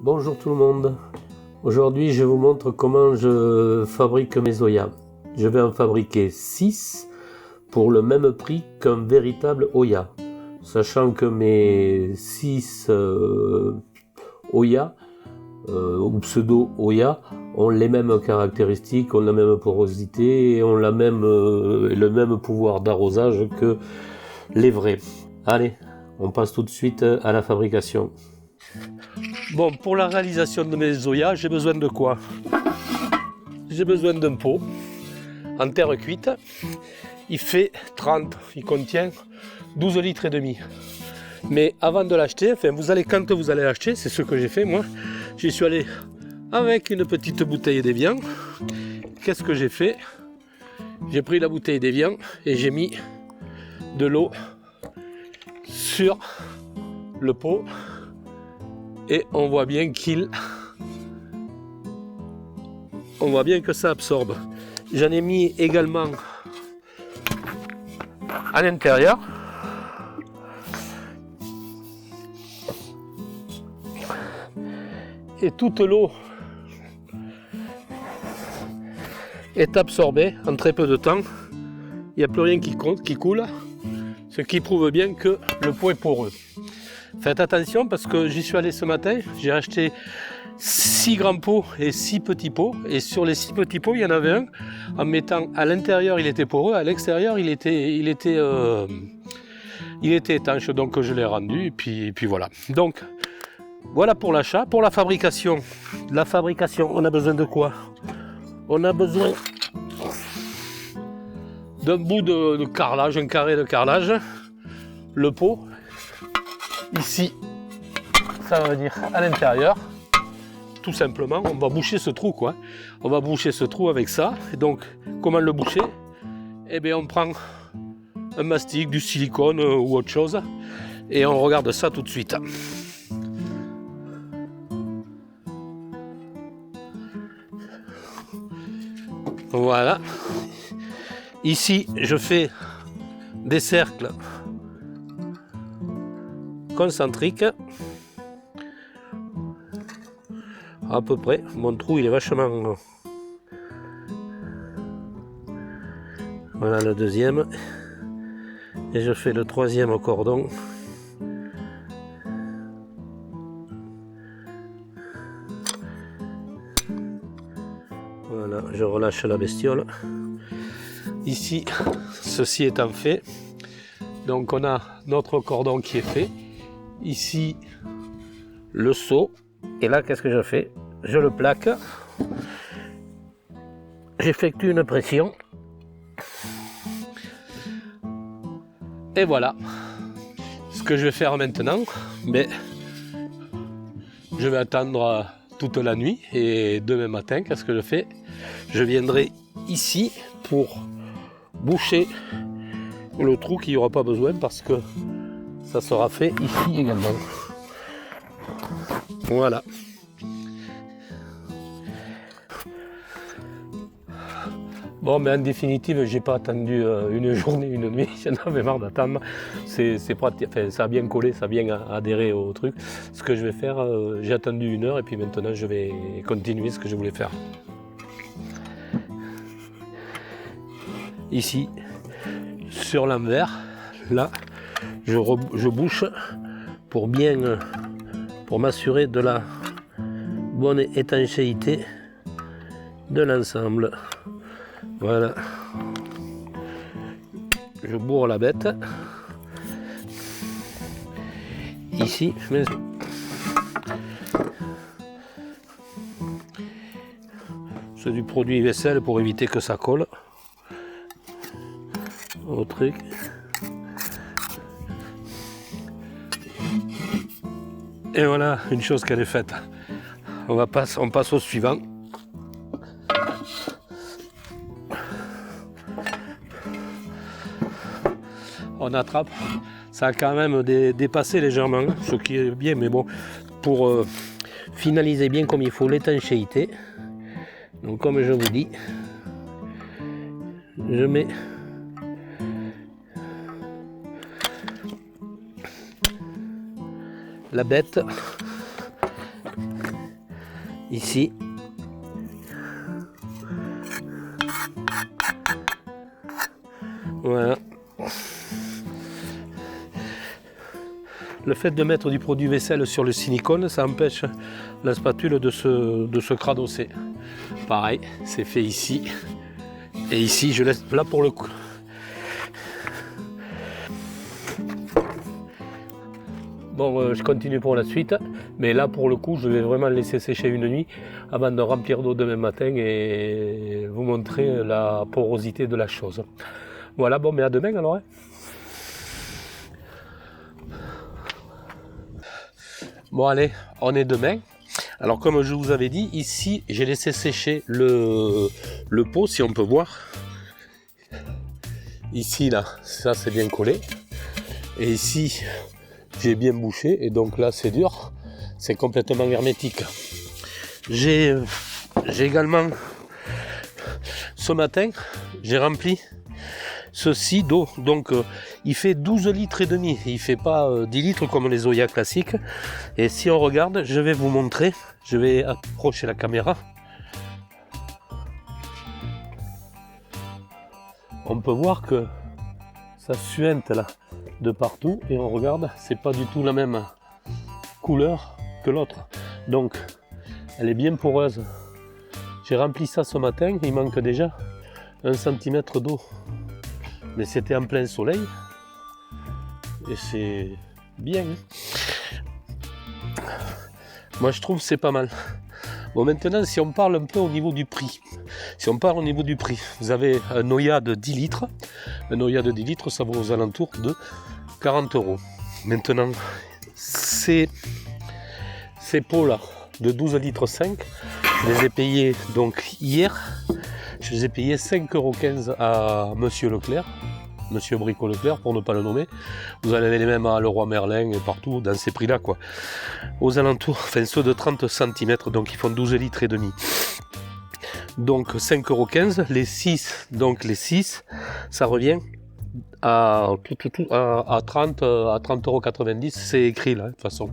Bonjour tout le monde. Aujourd'hui je vous montre comment je fabrique mes Oya. Je vais en fabriquer 6 pour le même prix qu'un véritable Oya. Sachant que mes 6 Oya ou pseudo Oya ont les mêmes caractéristiques, ont la même porosité et ont le même pouvoir d'arrosage que les vrais. Allez, on passe tout de suite à la fabrication. Bon, pour la réalisation de mes Oya, j'ai besoin de quoi? J'ai besoin d'un pot en terre cuite. Il fait 30, il contient 12 litres et demi. Mais avant de l'acheter, quand vous allez l'acheter, c'est ce que j'ai fait moi. J'y suis allé avec une petite bouteille d'Evian. Qu'est-ce que j'ai fait? J'ai pris la bouteille d'Evian et j'ai mis de l'eau sur le pot. Et on voit bien que ça absorbe. J'en ai mis également à l'intérieur. Et toute l'eau est absorbée en très peu de temps. Il n'y a plus rien qui coule, ce qui prouve bien que le pot est poreux. Faites attention parce que j'y suis allé ce matin, j'ai acheté 6 grands pots et 6 petits pots. Et sur les 6 petits pots, il y en avait un, en mettant à l'intérieur, il était poreux, à l'extérieur, il était étanche, donc je l'ai rendu, et puis voilà. Donc, voilà pour l'achat. Pour la fabrication, on a besoin de quoi? On a besoin d'un bout de carrelage, un carré de carrelage, le pot. Ici, ça va venir à l'intérieur. Tout simplement, on va boucher ce trou, quoi. On va boucher ce trou avec ça. Et donc, comment le boucher? Eh bien, on prend un mastic, du silicone ou autre chose, et on regarde ça tout de suite. Voilà. Ici, je fais des cercles concentriques. À peu près. Mon trou, il est vachement... Voilà le deuxième. Et je fais le troisième cordon. Voilà, je relâche la bestiole. Ici, ceci étant fait, donc on a notre cordon qui est fait. Ici, le seau. Et là, qu'est-ce que je fais? Je le plaque. J'effectue une pression. Et voilà. Ce que je vais faire maintenant, mais je vais attendre toute la nuit. Et demain matin, qu'est-ce que je fais? Je viendrai ici pour boucher le trou qu'il n'y aura pas besoin parce que ça sera fait ici également. Voilà. Bon, mais en définitive, j'ai pas attendu une journée, une nuit, j'en avais marre d'attendre. C'est pratique, enfin, ça a bien collé, ça a bien adhéré au truc. Ce que je vais faire, j'ai attendu 1 heure et puis maintenant je vais continuer ce que je voulais faire. Ici, sur l'envers, là, je bouche pour m'assurer de la bonne étanchéité de l'ensemble. Voilà. Je bourre la bête. Ici, c'est du produit vaisselle pour éviter que ça colle au truc. Et voilà, une chose qu'elle est faite. On passe au suivant. On attrape. Ça a quand même dépassé légèrement, ce qui est bien, mais bon, pour finaliser bien comme il faut l'étanchéité. Donc comme je vous dis, je mets la bête ici. Voilà. Le fait de mettre du produit vaisselle sur le silicone, ça empêche la spatule de se cradosser. Pareil, c'est fait ici. Et ici, je laisse là pour le coup. Bon, je continue pour la suite, mais là pour le coup, je vais vraiment le laisser sécher une nuit avant de remplir d'eau demain matin et vous montrer la porosité de la chose. Voilà, bon, mais à demain alors. Hein. Bon, allez, on est demain. Alors, comme je vous avais dit, ici, j'ai laissé sécher le pot, si on peut voir. Ici, là, ça c'est bien collé. Et ici, j'ai bien bouché, et donc là c'est dur, c'est complètement hermétique. J'ai également, ce matin, j'ai rempli ceci d'eau, donc il fait 12 litres et demi, il fait pas 10 litres comme les Oya classiques. Et si on regarde, je vais vous montrer, je vais approcher la caméra. On peut voir que ça suinte là de partout et on regarde, c'est pas du tout la même couleur que l'autre, donc elle est bien poreuse. J'ai rempli ça ce matin, il manque déjà 1 cm d'eau, mais c'était en plein soleil et c'est bien. Moi je trouve c'est pas mal. Bon, maintenant si on parle un peu au niveau du prix, vous avez un Oya de 10 litres, un Oya de 10 litres ça vaut aux alentours de 40 €. Maintenant, ces pots là de 12 litres 5, je les ai payés donc hier, je les ai payés 5,15 € à Monsieur Leclerc, Monsieur Brico Leclerc pour ne pas le nommer. Vous en avez les mêmes à Leroy Merlin et partout dans ces prix là quoi. Aux alentours, enfin ceux de 30 cm, donc ils font 12 litres et demi. Donc 5,15 €, les 6, donc les 6, ça revient à 30,90 €, c'est écrit là de toute façon,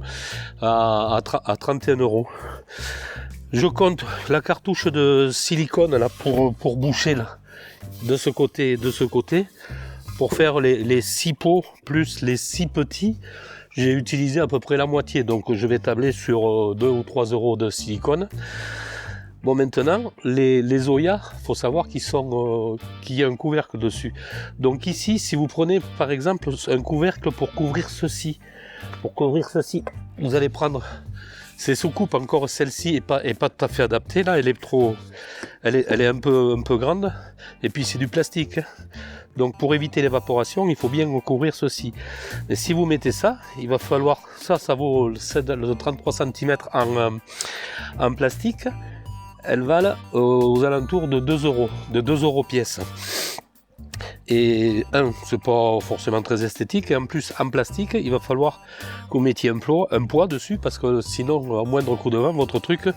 à 31 €. Je compte la cartouche de silicone là pour boucher là, de ce côté et de ce côté, pour faire les 6 pots plus les 6 petits. J'ai utilisé à peu près la moitié, donc je vais tabler sur 2 ou 3 € de silicone. Bon, maintenant, les Oya, il faut savoir qu'il y a un couvercle dessus. Donc ici, si vous prenez par exemple un couvercle pour couvrir ceci, vous allez prendre ces soucoupes, encore celle-ci n'est pas tout à fait adaptée, là, elle est un peu grande, et puis c'est du plastique. Donc pour éviter l'évaporation, il faut bien couvrir ceci. Et si vous mettez ça, il va falloir, ça vaut le 33 cm en plastique. Elles valent aux alentours de 2 €, de 2 € pièce. Et c'est pas forcément très esthétique, et en plus en plastique, il va falloir que vous mettiez un poids dessus, parce que sinon, au moindre coup de vent, votre truc,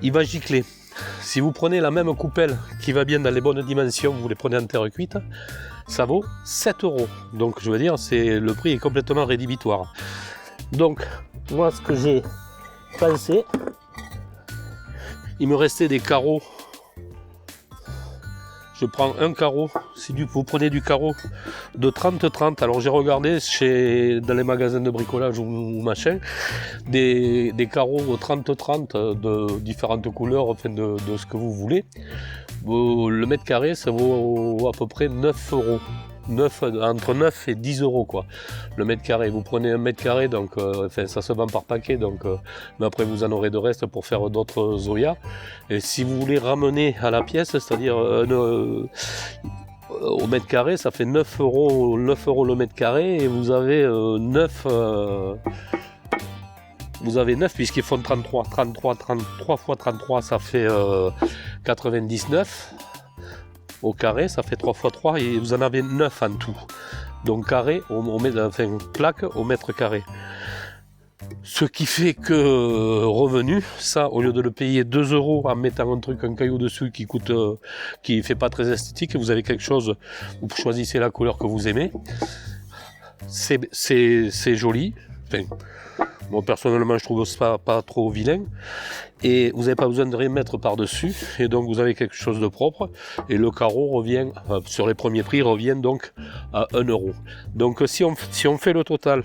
il va gicler. Si vous prenez la même coupelle qui va bien dans les bonnes dimensions, vous les prenez en terre cuite, ça vaut 7 €. Donc je veux dire, le prix est complètement rédhibitoire. Donc, moi ce que j'ai pensé, il me restait des carreaux. Je prends un carreau, vous prenez du carreau de 30-30, alors j'ai regardé dans les magasins de bricolage ou machin, des carreaux 30-30 de différentes couleurs, enfin de ce que vous voulez. Le mètre carré, ça vaut à peu près 9 €. Entre 9 et 10 € quoi, le mètre carré. Vous prenez un mètre carré, donc ça se vend par paquet, donc mais après vous en aurez de reste pour faire d'autres Zoya. Et si vous voulez ramener à la pièce, c'est-à-dire au mètre carré, ça fait 9 € le mètre carré, et vous avez 9 puisqu'ils font 33 fois 33, ça fait 99. Au carré, ça fait 3 fois 3 et vous en avez 9 en tout. Donc carré, plaque au mètre carré. Ce qui fait que revenu, ça, au lieu de le payer 2 € en mettant un caillou dessus qui fait pas très esthétique, vous avez quelque chose, vous choisissez la couleur que vous aimez. C'est joli. Enfin, Moi personnellement je trouve ça pas trop vilain. Et vous n'avez pas besoin de rien mettre par-dessus. Et donc vous avez quelque chose de propre. Et le carreau revient, sur les premiers prix, revient donc à 1 €. Donc si on fait le total,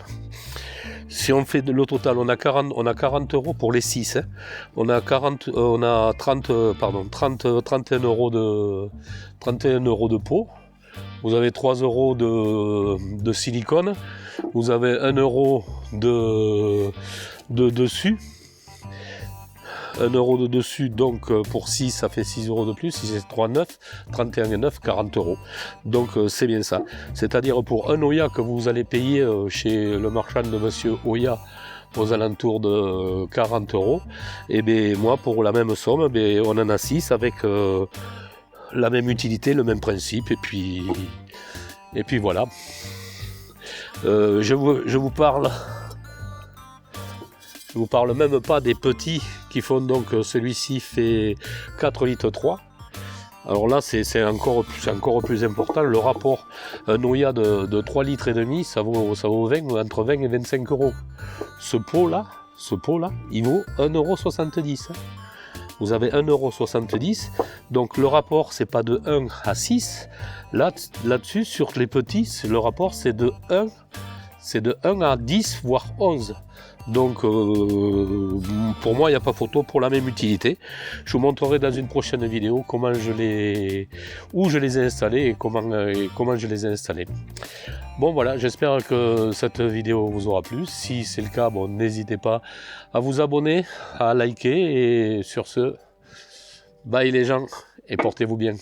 on a 40 € pour les 6. Hein. On a 31 € de pot. Vous avez 3 € de silicone. Vous avez 1 € de dessus. 1 € de dessus, donc pour 6, ça fait 6 € de plus. Si c'est 3, 9, 31 et 9, 40 €. Donc c'est bien ça. C'est-à-dire pour un Oya que vous allez payer chez le marchand de Monsieur Oya aux alentours de 40 €, et bien moi pour la même somme, on en a 6 avec la même utilité, le même principe, et puis voilà. Je vous parle même pas des petits qui font donc, celui-ci fait 4 litres 3. Alors là c'est encore plus important. Le rapport, un Oya de 3 litres et demi, ça vaut entre 20 et 25 €. Ce pot là, il vaut 1,70 €. Vous avez 1,70 €. Donc le rapport c'est pas de 1 à 6. Là-dessus, sur les petits, le rapport c'est de 1 à 10, voire 11. Donc pour moi il n'y a pas photo pour la même utilité. Je vous montrerai dans une prochaine vidéo où je les ai installés et comment je les ai installés. Bon voilà, j'espère que cette vidéo vous aura plu. Si c'est le cas, n'hésitez pas à vous abonner, à liker, et sur ce, bye les gens et portez-vous bien.